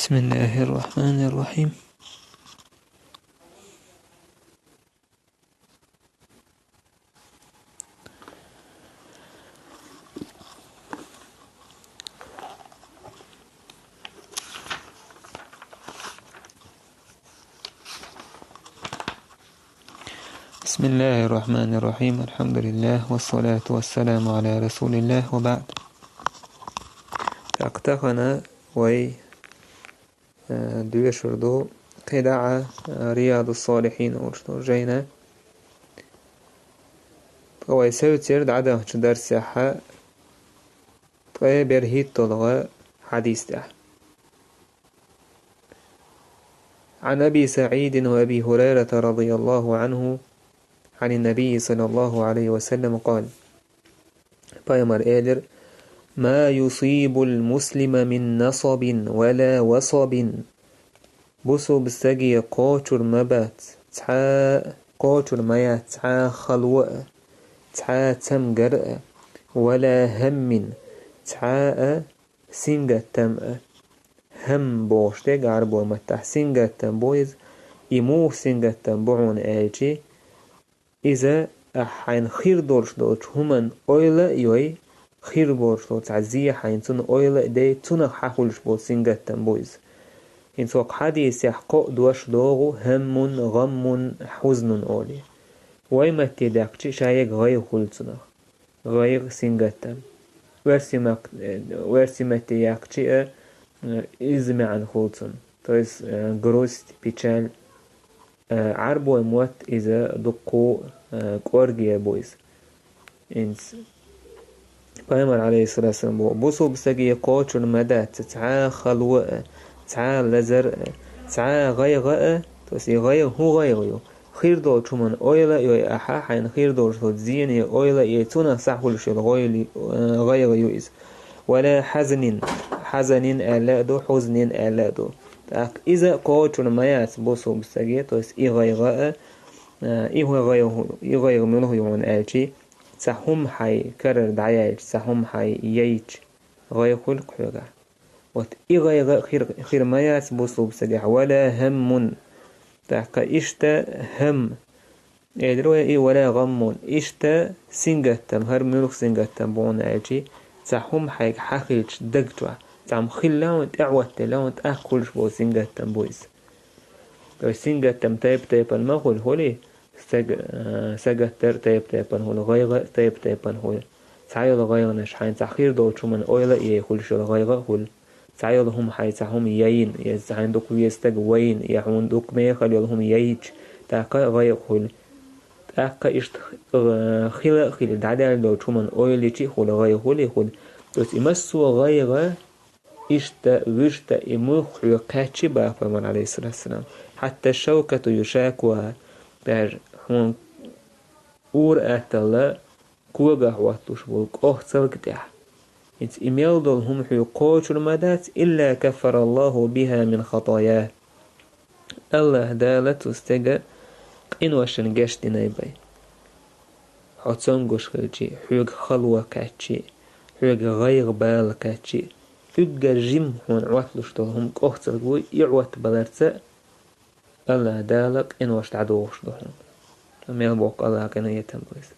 بسم الله الرحمن الرحيم. بسم الله الرحمن الرحيم. الحمد لله والصلاة والسلام على رسول الله وبعد. تقتقنا وي دوشردو قدع رياض الصالحين ورجينا وي سوتير عدا درس حا برهيت طلغة حديث ده عن أبي سعيد وأبي هريرة رضي الله عنه عن النبي صلى الله عليه وسلم قال: بايمر إيلر ما يصيب المسلم من نصب ولا وصب بوسو بستجي قاتر مبات تحا قاتر ميا تحا خلوة تحا تمجرأ ولا هم تحا سنجة تم هم بوشتك عربو متح سنجة تم بويز إمو سنجة تم بوعون آجي إذا حين خير دورش دوش همان أويلا يوي خير بورش دوش عزية حين تن أويلا دي تن حاولش بو سنجة تم بويز إن سوق حديث يحقق دوش دوغو هم غم حزن أولي ويما تداقشي شايق غير خلصنا غير سنجتم ورسمة تياقشي إزمع عن خلصن تويس جروست بيشال عربو موت إذا دقو كورجيا بويز إنس قيمر عليه الصلاة والسلام بوصو بساقي قوتر مدى تتعا خلوة تسعى لزر تسعى غيغة توسي غيغ هو غيغيو خير دور شمن أويلا يوي أحا حين خير دور شو تزين يا أويلا يتونا سحول شو الغيلي غيغ يويز ولا حزن ألا دو حزن ألا دو إذا قوتر ميات بوسو بساقي توس إي غيغة إي غيغ منه يون آجي تسحهم حي كرر دعياج تسحهم حي ييج غيغ القحوغة وات إغايغا خير ما ياسبوصو بسجح ولا هم تحقا إشتا هم إدروي ولا غم إشتا سنجتم هر ملوك سنجتم بون آجي تحهم حيك حقيقش دقتوا تعم خلاون تعوت لاون تأكلش بو سنجتم بويز سنجتم تايب المغول هولي سجتر تايب هول غيغا تايب هول تعيل غيغنش حين تأخير دوتشو من أويلا يخلش الغيغا هول تعيلهم حيتهم يين يزعندك ويستج وين يعندك ما يخليهم ييج تاكا غيقول تاكا إشت خلا دعدا لو شومن أويل يشي خلا غيقول يقول بس يمسوا غيغا إشت وشت إمخ يقاتش بافمن عليه الصلاة والسلام حتى الشوكة يشاكوها بر هون أور أتلا كوجا واتوش بولك سلك تح إنت إميل دولهم حقوق المدات إلا كفر الله بها من خطاياه الله دالت استجا إن وشن جشت نايبي حتسون جوش خلشي حق خلوة كاتشي حق غير بال كاتشي حق جيم هون عواتلوش دولهم كوهتر قوي يعوات بلرتسا الله دالك إن وش تعدوش دولهم أميل بوك الله كان يتنبويس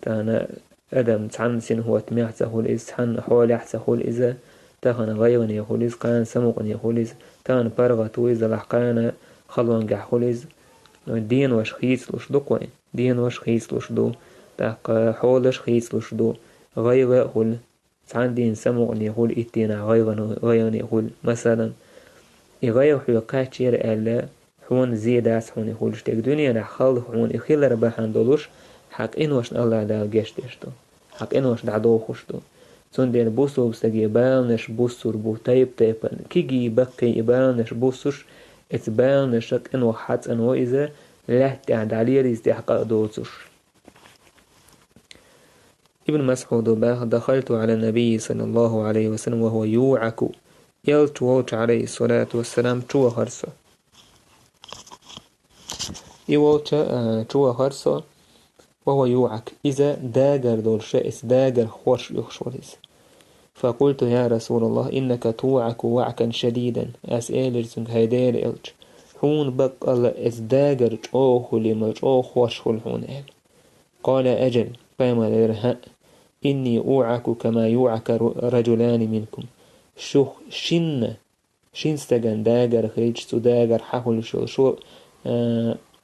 تانا أدم تعنسين هو تميعته هو الإز حن حوالي أحسه هو الإزا تاخن غيغن يهو الإز قان سموقن يهو الإز تان برغة إزا لحقانا خلوان جح هو الإز دين وش خيس لش دو قوين دين وش خيس لش دو تاق حولش خيس لش دو غيغ هول تعن دين سموقن يهو الإتينا غيغن يهو مثلا إغيغ حيو قاتشير ألا حون زيداس حون يهو لشتك دنيا نحخال حون إخيل رباحان دولوش حق إن وش الله دا جشتشتو حق إن وش دعدو خشتو تون دين بوسو بسجي بالنش بوسور بو تايبن كيجي بقي بالنش بوسوش اتبالنش إن وحات إن وإذا لا تعد عليه الاستحقاق دوتوش. ابن مسعود باه دخلت على النبي صلى الله عليه وسلم وهو يوعك يلتووت عليه الصلاة والسلام تو هرسو يووت تو هرسو وهو يوعك إذا داجر دول شائس داجر خوش يخشوليس فقلت يا رسول الله إنك توعك وعكا شديدا أسئلة هيدير إلج حون بق الله إزداجر جوه لما جوه وشهل حون إل. قال أجل فما لرها إني أوعك كما يوعك رجلان منكم شو شين استجن داجر خيج سداجر حول شو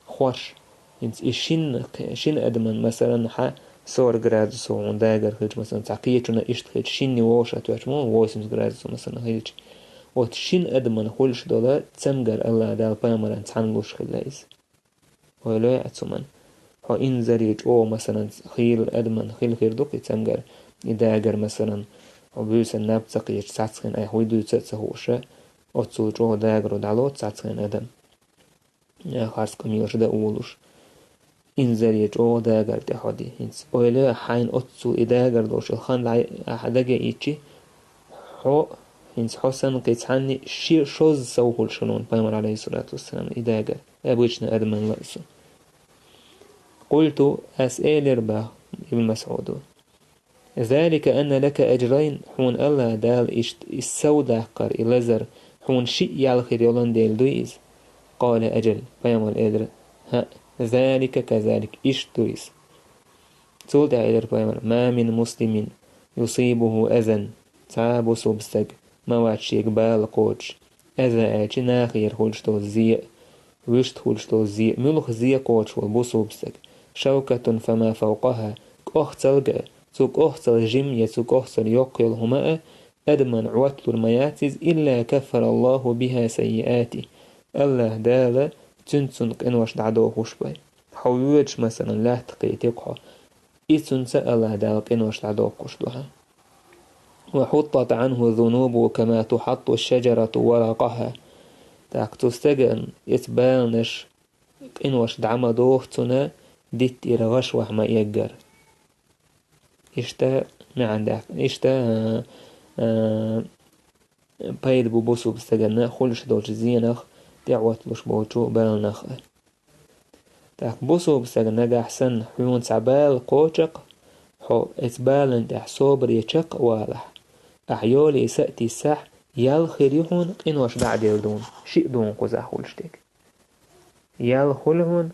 خوش إنت شين أدمن مثلا صور جرادسو عن داجر خيج مثلا تعقيتنا إيش خيج شين ووش أتوش مو ووسمز جرادسو مثلا خيج وتشين أدمن خلش دولا تسمجر الله دال بامران تعنلوش خلايز ولا يعتمن هو إن زريج أو مثلا خيل أدمن خيل خير دوك تسمجر داجر مثلا وبيوس الناب تقيج ساتسخن أي هويدو تسهوشة أتصل جو داجر ودعلوت ساتسخن أدم يا خارس كميوش دا أولوش إن زريج أو داجر تحدي إنس ولا حين أتصل داجر دوش الخان لعي أحداجة إيشي هو إنس حسن قيتحني شير شوز سوهل شلون بيمر عليه الصلاة والسلام إداجر أبوشنا أدمن لأسو قلت أسئل رباه ابن مسعود ذلك أن لك أجرين حون الله دال السودة قر إلزر حون شيء يالخير يولن ديل دويز قال أجل بيمر إدر ها ذلك كذلك دويز تولد إدر بيمر ما من مسلم يصيبه أذن تعب صبستك ما واتشيك بالقوش أذا آتي ناخير هولشتو الزيء وشت هولشتو الزيء ملخ زيء قوش والبصوبستك شوكة فما فوقها كأختل سوك أختل جم يسوك أختل يقل هما أدمن عوتل المياتز إلا كفر الله بها سيئاتي الله دالا تنسنق إنوش دعدو خوشباي حويوش مثلا لا تقيتقها إتنسى الله دالا إنوش دعدو خوشباها وحطت عنه ذنوبه كما تحط الشجرة ورقها تاك تستجن يتبالنش إنوش دعما دوختنا ديت إرغش وحما يجر إشتا معندك إشتا بايد بوبوسو بستجن خلش دوش زينخ تعوتلش بوشو بالنخ تاك بوسو بستجن أحسن حيون تعبال قوشق حو إتبالن تحصوبر يشق والح أحيولي سأتي السح يالخيريهون إنوش بعد يردون شيء دون قزاحولشتك يالخلهون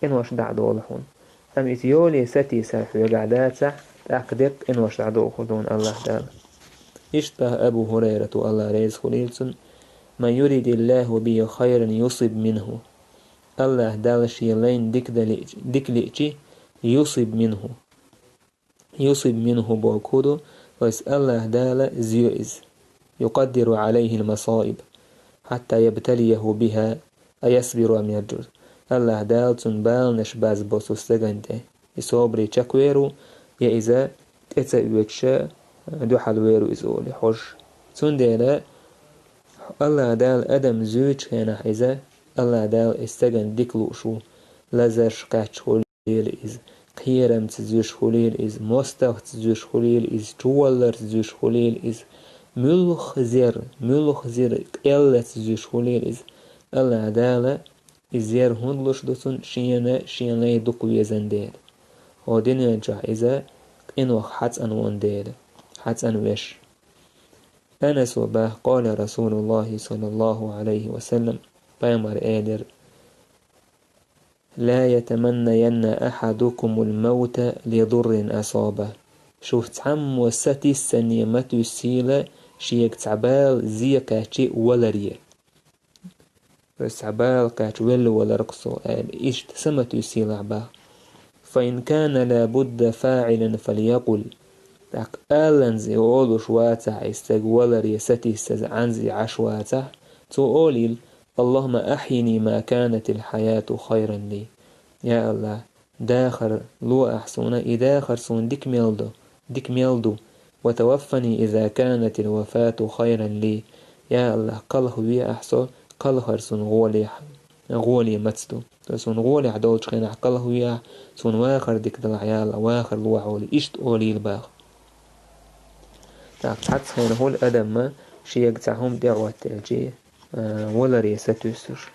إنوش دعدولهون أم إتيولي سأتي سح وقعدات سح تأقدق إنوش دعدولهون الله دال اشتبه أبو هريرة الله ريز خليلسن من يريد الله به خيرا يصب منه الله دال شيلين دكليتي يصب منه بوكودو ويس الله دال زيوئز يقدر عليه المصائب حتى يبتليه بها أيصبر أم يجر الله دال تنبال نشباز بوسو استغنته يصبري تشكويرو يا إذا تتأويتشا دو حلويرو إزولي حج تنديلا الله دال أدم زوج هنا حيزا الله دال استغن ديكلو شو لازرش قاتش خليل إز قيرم تزوش خليل إز مستغ تزوش خليل إز جوالر تزوش خليل إز ملخ زير قيلة تزوش خليل إز الله دال إزير هندلش دوسن شينا يدقو يزن ديل ودين ينجح إذا إنو حتى أنوان ديل حتى أنوش أنس وباه قال رسول الله صلى الله عليه وسلم بامر آدر لا يتمنين أحدكم الموت لضر أصابه شوف تعم وستي السنيمة السيلة شيك تعبال زي كاتشي ولا ريه بس تعبال كاتش ولا رقصو إيش تسمت السيلة عباه فإن كان لابد فاعلا فليقل تاك ألنزي أولو شواتح استقوال ريستي عنزي عشواتح تقولي اللهم أحيني ما كانت الحياة خيرا لي يا الله داخر لو أحسونا إداخر سون ديك ميلدو وتوفني إذا كانت الوفاة خيرا لي يا الله قله بي أحسو قلهر سون غولي متستو سون غولي عدوش خينا قله ويا سون واخر ديك دلعيال واخر لو عولي إشت أولي الباغ تاك خينا هو الأدم ما شيك تعهم دعوة تلجي ولا ريستوسش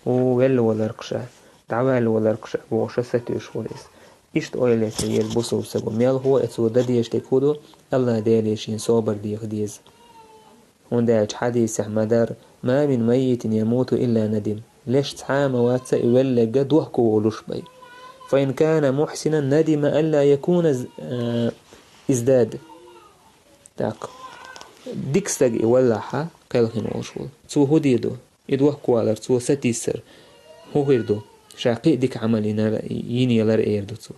ولا رقشة دعوة ولا رقشة بوشة ستوش وليس إشت أويلة يلبسوا بسبب ميل هو اتسودا ديش تكودو الله ديليشين صوبر ديخ ديز ونداج حديث مدار ما من ميت يموت إلا ندم ليش تعام واتسا يولى قد وحكو ولوش بي فإن كان محسنا ندم ألا يكون ازداد تاك ديكستاق يولحا قيلهن وشول تو هديدو يدوحكو على تو ستيسر هو هيردو شاقي ديك عمل يني يلر ايردو تو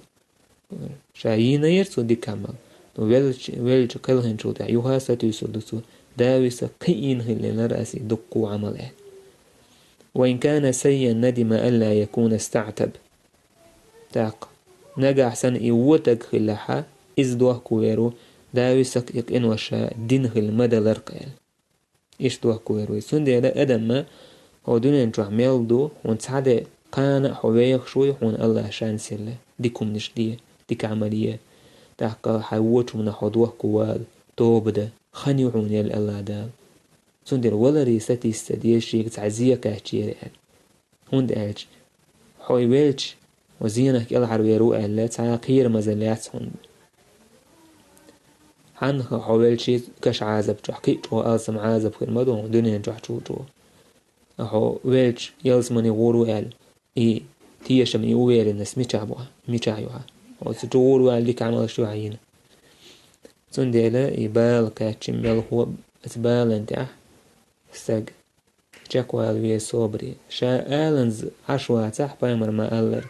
شا يني يرتو ديك عمل ويلج قيلهن شو دا يوها ستيسر دو تو داويسا قيين هل لرأسي دقو عمل وإن كان سيا ندم ألا يكون استعتب تاق نجا حسن إيوتك خلحا إزدوه كويرو داويسك إن وشا دينه المدى لرقال إيش دوه كويرو يسوندي لا أدم ما هو دنيا نجوع ميلدو ونتسعد قانا حويخ شوي حون الله شان سيلا ديكم نشدية ديك عملية تاق حيوتش من حدوه كوال توبدا خنيعون يال الله دال سوندي ولا ريستي استديشيك تعزية كاهتشير هوند ألج حوي ويلش وزينك يلعر ويرو ألا تعاقير مزلات هوند عنها حوالشي كش عازب جحكي وآسم عازب في المدو دنيا جحشو جو أحو ويلش يلزمني غورو أل تيشم يويل الناس ميشعبوها وستجورو أل ديك عمل شو عينا سنديلا يبال كاتشم يل هو اسبال انتح استق جاكو ألوية صوبري شا آلنز عشوة تح بايمر ما ألر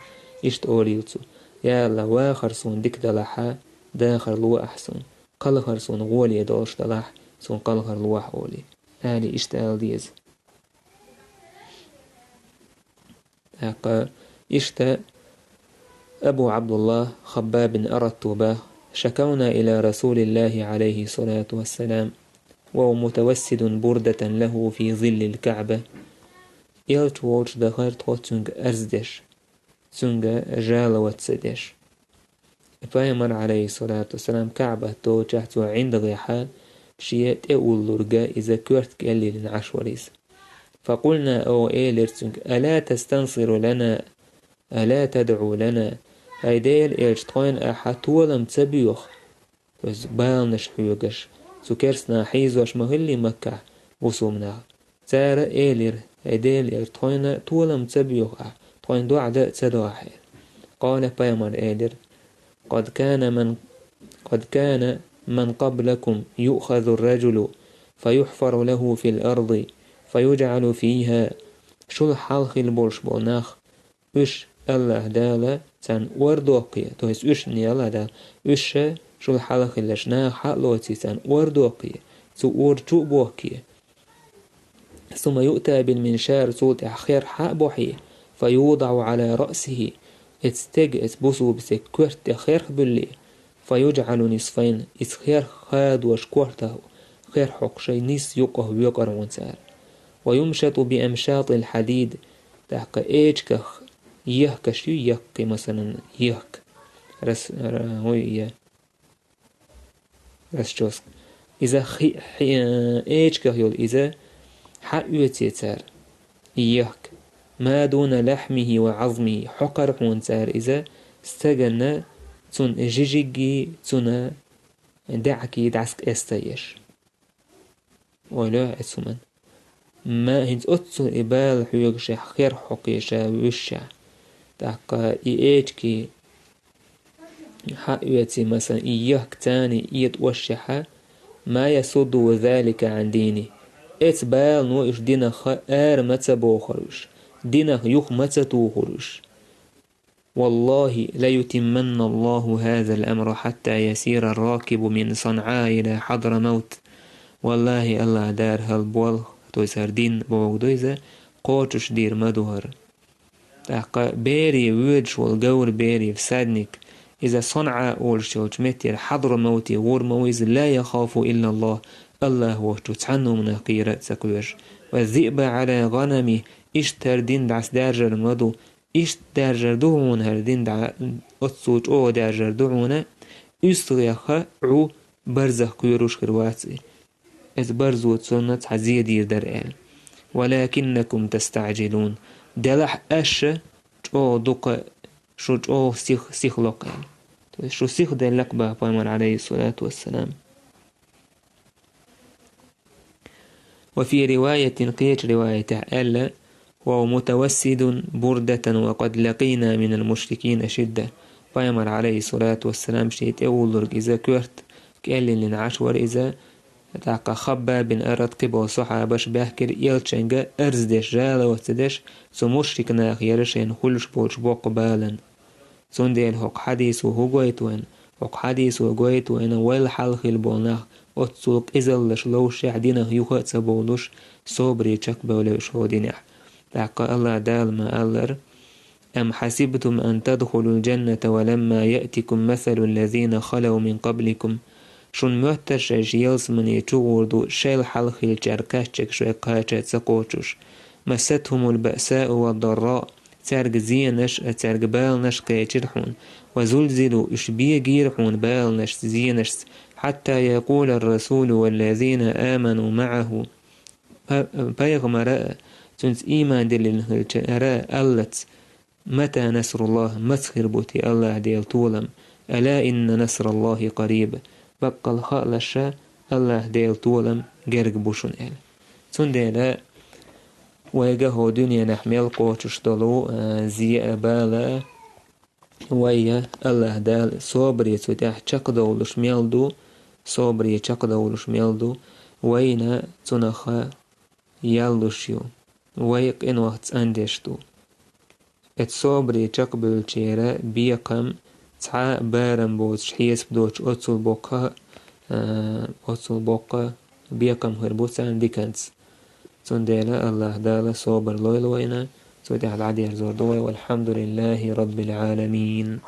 إشت أوريوتو يا الله واخر سون ديك دلحا داخر لو أحسن قلخر سون غولي دوش دلح سون قلخر لو حولي آلي إشت آل ديز إشت أبو عبد الله خباب أردت به شكونا إلى رسول الله عليه الصلاة والسلام وهو متوسد بردة له في ظل الكعبة يلت ووش دخل تخوتنج أرزدش تنجا جالة وتسدش فايمر عليه الصلاة والسلام كعبة توجهت عند غيحة شيء تقول لرجا إذا كرت كالي لنعشوريس فقلنا أو إيلرتنج ألا تستنصر لنا ألا تدعو لنا هيديل إلشتوين أحد ولم تبيوخ بس بالنش حيوغش سكرسنا حيزوش مهلي مكة وصومنا تارا إيلر هيديل إلشتوين تولم تبيوخ طوين دو عداء تدواحي قال بيمر إيلر قد كان من قبلكم يؤخذ الرجل فيحفر له في الأرض فيجعل فيها شل حلخ البرش بوناخ إش الله دالا تن وردوقية تويس إش نيالا دال إش شل حلخ اللشنا حلوتي تن وردوقية تو ورجو بوكية ثم يؤتى بالمنشار صوت أخير حق بوحية فيوضع على رأسه اتستج اتبسو بسكورت خير بلي فيجعل نصفين اسخير خاد وشكورته خير حق شي نيس يقه ويقر ونسار ويمشط بأمشاط الحديد تحق ايجكخ يهك شو يهك مثلا يهك رس هوية رس جوسك إذا ايجكخ يول إذا حقوت يتار يهك ما دون لحمه وعظمه حقر ونسار إذا استغنى تون جيجيجي تون دعكي دعسك استيش ولا اسمن ما هنت أتسو إبال حيوغش خير حقيشا وشا دعقا إيجكي حقوتي مثلا إيهك تاني يتوشحا ما يصد ذلك عن ديني اتبال نوش دينا خير متبوخرش دينه يخ متتوخرش والله لا يتمن الله هذا الأمر حتى يسير الراكب من صنعاء إلى حضر موت والله الله دار هالبول تويسر دين بوغدويزة قوتش دير مدوهر تحقا بيري ويدش والقور بيري فسادنك إذا صنعاء أولشوش متر حضر موتي غور مويز لا يخاف إلا الله الله وحجو تعنو من قيرة سكوير والذئب على غنمي اشتر دين دعس دارجر مدو إش دارجر دعون هردين دع أتصوج أو دارجر دعونا يستغيخ عو برزخ كيروش كرواتي إذ برزو تسنة حزية دير درقال ولكنكم تستعجلون دلح أش أو دق شو سيخ لقل شو سيخ دين لك بأمر عليه الصلاة والسلام. وفي رواية قيت رواية ألا وهو متوسد بردة وقد لقينا من المشركين شدة بأمر عليه الصلاة والسلام شيت أولرق إذا كورت قال لي عشور إذا تاقا خبا بن أرد قبو صحابش بحكر يلچنگا أرزدش جالا وتدش سو مشركنا خيرشين خلش بولش بوق بالا سندين حق حديث وهو حق حديث وهو ويل حلخ البوناخ أتسوق إزلش لوش عدينه يخوات سبولوش صبري چك بولوش هودينح تاقا الله دال ما ألر أم حسبتم أن تدخلوا الجنة ولما يأتكم مثل الذين خلوا من قبلكم شون مهترش يلس من يتوردو شيل حلخي الجركاشك شوي قاچة سقوچوش مستهم البأساء والضراء ترق زينش ترق بالنش قيچرحون وزلزلوا اشبيه جيرحون بالنش زينش حتى يقول الرسول والذين آمنوا معه بيغمراء تنس إيمان دليل هلچراء ألت متى نصر الله مسخر بوتي الله ديل طولم ألا إن نصر الله قريب بقى الخالشة الله ديل طولم جرق بوشن إل تنديلا ويجهو دنيا نحمل قوتش دلو زي أبالا ويا الله دال صبري تتاح چق دولش ميلدو صبري چق دولش ميلدو وينا تنخا يالوشيو ويق إن وقت أندشتو ات صبري چق بالچيرا بيقم تع بارم بوش حيس بدوش أتصل بوقا بيقم هربوسان ديكنس تنديلا الله دالا صبر لويل وينا تودع العدي زور دوي والحمد لله رب العالمين.